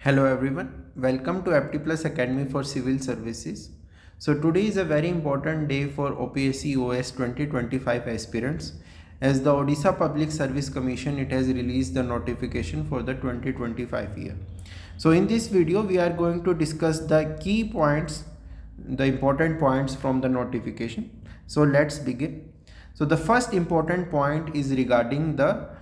Hello everyone, welcome to Apti Plus Academy for Civil Services. So today is a very important day for OPSC OS 2025 aspirants. As the Odisha Public Service Commission, it has released the notification for the 2025 year. So in this video, we are going to discuss the key points, the important points from the notification. So let's begin. So the first important point is regarding the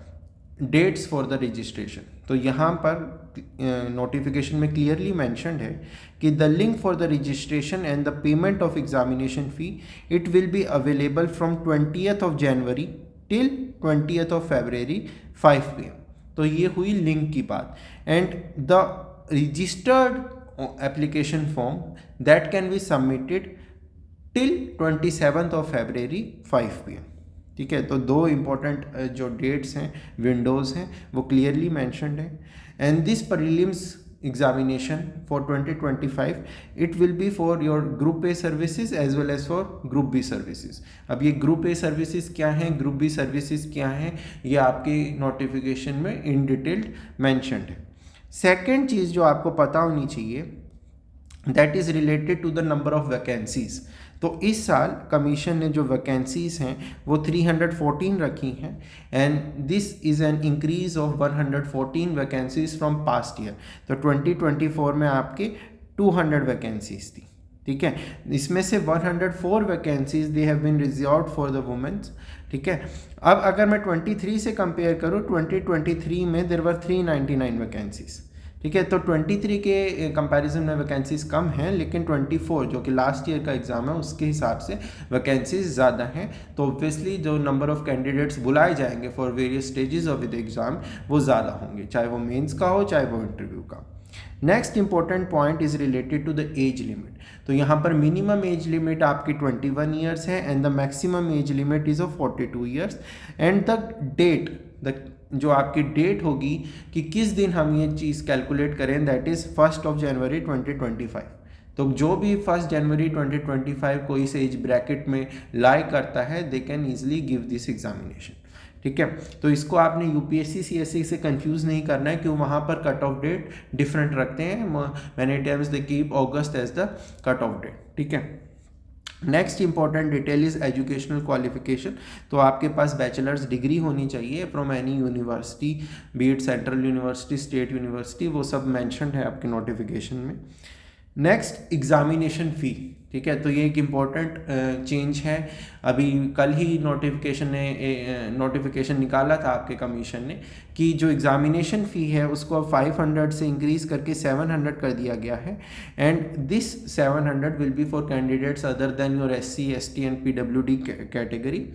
dates for the registration. तो यहाँ पर notification में clearly mentioned है कि the link for the registration and the payment of examination fee it will be available from 20th of January till 20th of February 5 PM. तो ये हुई link की बात. And the registered application form that can be submitted till 27th of February 5 PM. ठीक है, तो दो important जो डेट्स हैं, विंडोज़ हैं, वो क्लियरली मैंशनड है. And this prelims examination for 2025 it will be for your group A services as well as for group B services. अब ये ग्रुप ए सर्विसेज क्या हैं, ग्रुप बी सर्विसेज क्या हैं, ये आपके नोटिफिकेशन में इन डिटेल्ड मैंशनड है. सेकेंड चीज़ जो आपको पता होनी चाहिए that is related to the number of vacancies. तो इस साल कमीशन ने जो वैकेंसीज़ हैं वो 314 रखी हैं and this is an increase of 114 vacancies from past year. तो 2024 में आपके 200 वैकेंसीज थी. ठीक है, इसमें से 104 vacancies they have been reserved for the womens. ठीक है, अब अगर मैं 23 से कंपेयर करूँ, 2023 में देयर वर 399 वैकेंसीज. ठीक है, तो 23 के कंपैरिजन में वैकेंसीज कम हैं, लेकिन 24 जो कि लास्ट ईयर का एग्ज़ाम है उसके हिसाब से वैकेंसीज ज़्यादा हैं. तो ऑब्वियसली जो नंबर ऑफ कैंडिडेट्स बुलाए जाएंगे for various stages of the exam वो ज़्यादा होंगे, चाहे वो मेंस का हो चाहे वो इंटरव्यू का. Next important point is related to the age limit. तो यहाँ पर मिनिमम एज लिमिट आपकी 21 ईयर्स है and the maximum age limit is of 42 years. And the date, जो आपकी डेट होगी कि किस दिन हम ये चीज़ कैलकुलेट करें, दैट इज़ 1 January 2025. तो जो भी 1 January 2025 को इस एज ब्रैकेट में लाई करता है they can easily give this examination. ठीक है, तो इसको आपने यूपीएससी सीएससी से कंफ्यूज नहीं करना है कि वहाँ पर कट ऑफ डेट डिफरेंट रखते हैं. Many times they keep August as the cut off date. ठीक है, next important detail is educational qualification. तो आपके पास बैचलर्स डिग्री होनी चाहिए from any university, be it central university, state university, वो सब मेंशन्ड है आपके नोटिफिकेशन में. Next examination fee. ठीक है, तो ये एक इम्पॉर्टेंट चेंज है. अभी कल ही नोटिफिकेशन निकाला था आपके कमीशन ने कि जो एग्ज़ामिनेशन फ़ी है उसको अब 500 से इंक्रीज़ करके 700 कर दिया गया है. And this 700 will be for candidates other than your SC, ST and PWD category.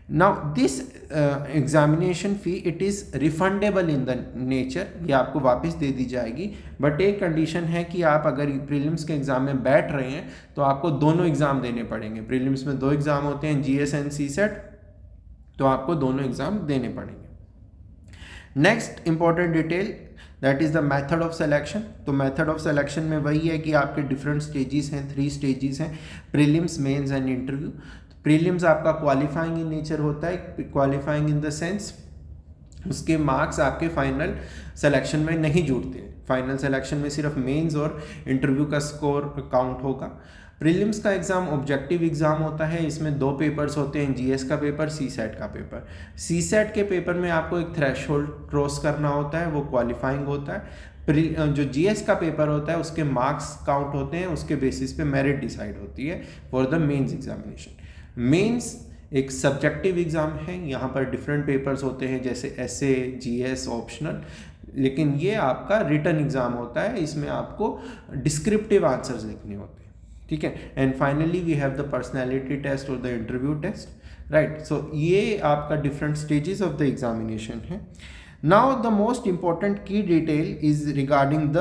Now this examination fee it is refundable in the nature, ये आपको वापस दे दी जाएगी. बट एक कंडीशन है कि आप अगर प्रीलिम्स के एग्ज़ाम में बैठ रहे हैं तो आपको दोनों एग्ज़ाम देने पड़ेंगे. प्रीलिम्स में 2 एग्ज़ाम होते हैं, GS एंड CSET, तो आपको दोनों एग्ज़ाम देने पड़ेंगे. Next important detail that is the method of selection. तो मेथड ऑफ सिलेक्शन में वही है कि आपके डिफरेंट स्टेजेस हैं, 3 स्टेजेस हैं, prelims, mains and interview. Prelims आपका क्वालिफाइंग इन नेचर होता है. क्वालिफाइंग इन द सेंस उसके मार्क्स आपके फाइनल सिलेक्शन में नहीं जुड़ते. फाइनल सिलेक्शन में सिर्फ मेंस और इंटरव्यू का स्कोर काउंट होगा. प्रीलिम्स का एग्ज़ाम ऑब्जेक्टिव एग्ज़ाम होता है. इसमें 2 पेपर्स होते हैं, GS का पेपर, CSET का पेपर. CSET के पेपर में आपको एक थ्रेशोल्ड क्रॉस करना होता है, वो क्वालिफाइंग होता है. जो GS का पेपर होता है उसके मार्क्स काउंट होते हैं, उसके बेसिस पे मेरिट डिसाइड होती है for the mains examination. Mains एक सब्जेक्टिव एग्ज़ाम है, यहाँ पर डिफरेंट पेपर्स होते हैं जैसे essay, GS, ऑप्शनल, लेकिन ये आपका रिटन एग्ज़ाम होता है. इसमें आपको डिस्क्रिप्टिव आंसर्स लिखने होते हैं. ठीक है, and finally we have the personality test और the interview test. Right, so ये आपका different stages of the examination है. Now the most important key detail is regarding the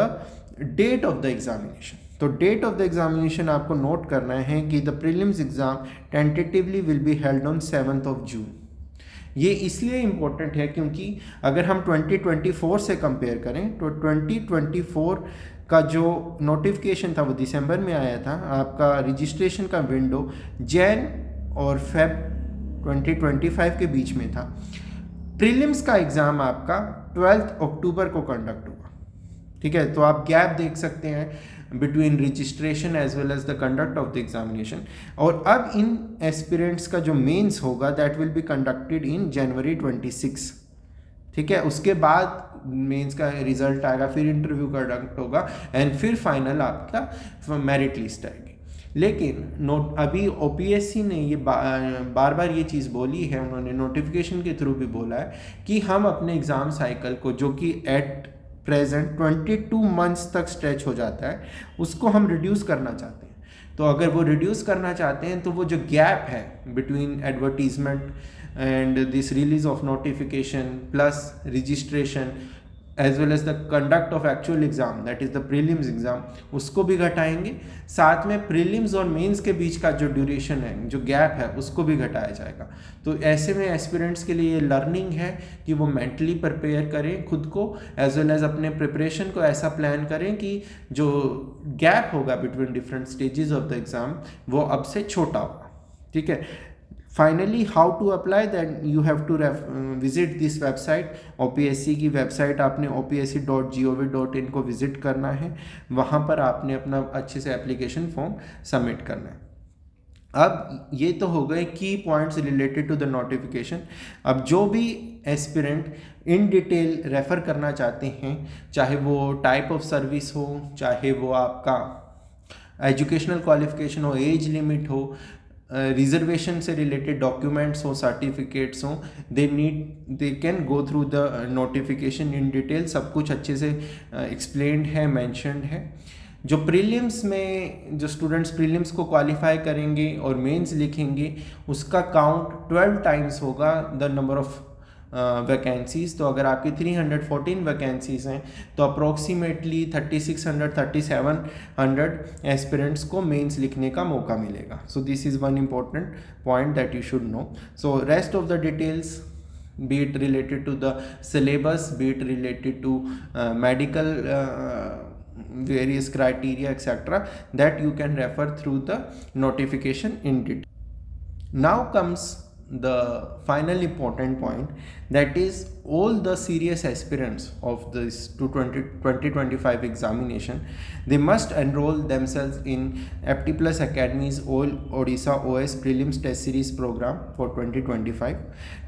date of the examination. तो डेट ऑफ द एग्जामिनेशन आपको note करना है कि the prelims exam tentatively will be held on 7th of June. ये इसलिए important है क्योंकि अगर हम 2024 से कंपेयर करें तो 2024 का जो नोटिफिकेशन था वो दिसंबर में आया था. आपका रजिस्ट्रेशन का विंडो जैन और फेब 2025 के बीच में था. प्रीलिम्स का एग्ज़ाम आपका 12th October को कंडक्ट हुआ. ठीक है, तो आप गैप देख सकते हैं between registration as well as the conduct of the examination. और अब इन एस्पिरेंट्स का जो मेंस होगा that will be conducted in January 26। ठीक है, उसके बाद मेंस का रिजल्ट आएगा, फिर इंटरव्यू कंडक्ट होगा एंड फिर फाइनल आपका मेरिट लिस्ट आएगी। लेकिन नोट अभी ओपीएससी ने ये बार बार ये चीज़ बोली है, उन्होंने नोटिफिकेशन के थ्रू भी बोला है कि हम अपने एग्ज़ाम साइकिल को, जो कि एट प्रेजेंट 22 मंथ्स तक स्ट्रेच हो जाता है, उसको हम रिड्यूस करना चाहते हैं। तो अगर वो रिड्यूस करना चाहते हैं तो वो जो गैप है between advertisement and this release of notification plus registration as well as the conduct of actual exam that is the prelims exam, उसको भी घटाएंगे। साथ में प्रीलिम्स और मेंस के बीच का जो ड्यूरेशन है, जो गैप है, उसको भी घटाया जाएगा। तो ऐसे में एस्पिरेंट्स के लिए ये लर्निंग है कि वो मेंटली प्रिपेयर करें खुद को, एज वेल एज अपने प्रिपरेशन को ऐसा प्लान करें कि जो गैप होगा between different stages of the exam वो अब से छोटा होगा। ठीक है, finally how to apply, that you have to visit this website. OPSC की वेबसाइट आपने opsc.gov.in को विजिट करना है, वहाँ पर आपने अपना अच्छे से एप्लीकेशन फॉर्म सबमिट करना है। अब ये तो हो गए की points related to the notification. अब जो भी एस्पिरेंट इन डिटेल रेफ़र करना चाहते हैं, चाहे वो टाइप ऑफ सर्विस हो, चाहे वो आपका एजुकेशनल क्वालिफिकेशन हो, एज लिमिट हो, रिजर्वेशन से रिलेटेड डॉक्यूमेंट्स हो, सर्टिफिकेट्स हो, they can go through the notification in detail. सब कुछ अच्छे से एक्सप्लेन्ड है, मैंशनड है। जो प्रीलिम्स में जो स्टूडेंट्स प्रीलिम्स को क्वालिफाई करेंगे और मेंस लिखेंगे, उसका काउंट 12 टाइम्स होगा द नंबर ऑफ वैकेंसीज। तो अगर आपकी 314 वैकेंसीज हैं तो अप्रोक्सीमेटली 3600-3700 एस्पिरेंट्स को मेंस लिखने का मौका मिलेगा। So this is one important point that you should know. So rest of the details, be it related to the syllabus, be it related to medical various criteria etc., that you can refer through the notification in detail. Now comes the final important point, that is all the serious aspirants of this 2025 examination, they must enroll themselves in Apti Plus Academy's all Odisha OS Prelims Test Series program for 2025.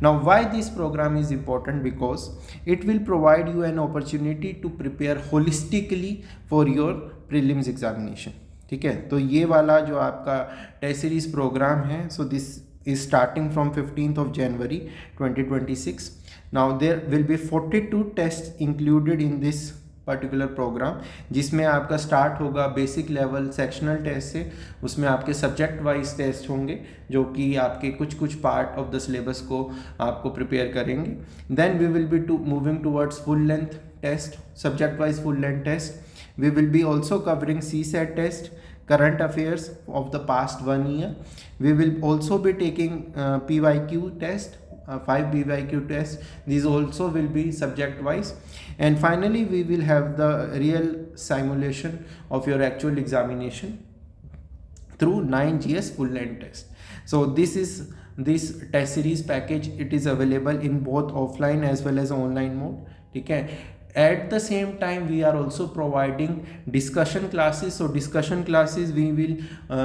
Now why this program is important? Because it will provide you an opportunity to prepare holistically for your prelims examination. ठीक है, तो ये वाला जो आपका test series program है, so this is starting from 15th of January 2026. Now there will be 42 tests included in this particular programme, जिसमें आपका स्टार्ट होगा बेसिक लेवल सेक्शनल टेस्ट से। उसमें आपके सब्जेक्ट वाइज टेस्ट होंगे जो कि आपके कुछ पार्ट ऑफ द सिलेबस को आपको प्रिपेयर करेंगे। Then we will be moving towards full length test, subject wise full length test. We will be also covering CSAT test, current affairs of the past 1 year. We will also be taking PYQ test, 5 PYQ tests. These also will be subject wise. And finally we will have the real simulation of your actual examination through 9GS full length test. So this test series package, it is available in both offline as well as online mode. ठीक है, at the same time we are also providing discussion classes. So discussion classes we will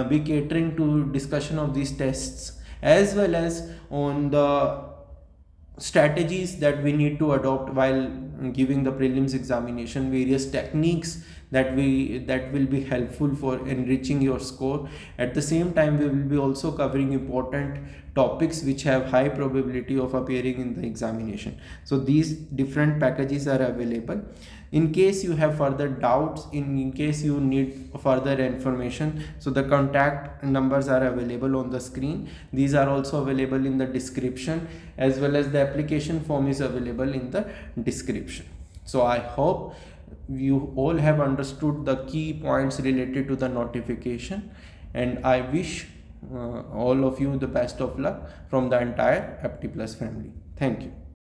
be catering to discussion of these tests as well as on the strategies that we need to adopt while giving the prelims examination, various techniques that will be helpful for enriching your score. At the same time we will be also covering important topics which have high probability of appearing in the examination. So these different packages are available. In case you have further doubts, in case you need further information, so the contact numbers are available on the screen. These are also available in the description, as well as the application form is available in the description. So I hope you all have understood the key points related to the notification, and I wish all of you the best of luck from the entire Apti Plus family. Thank you.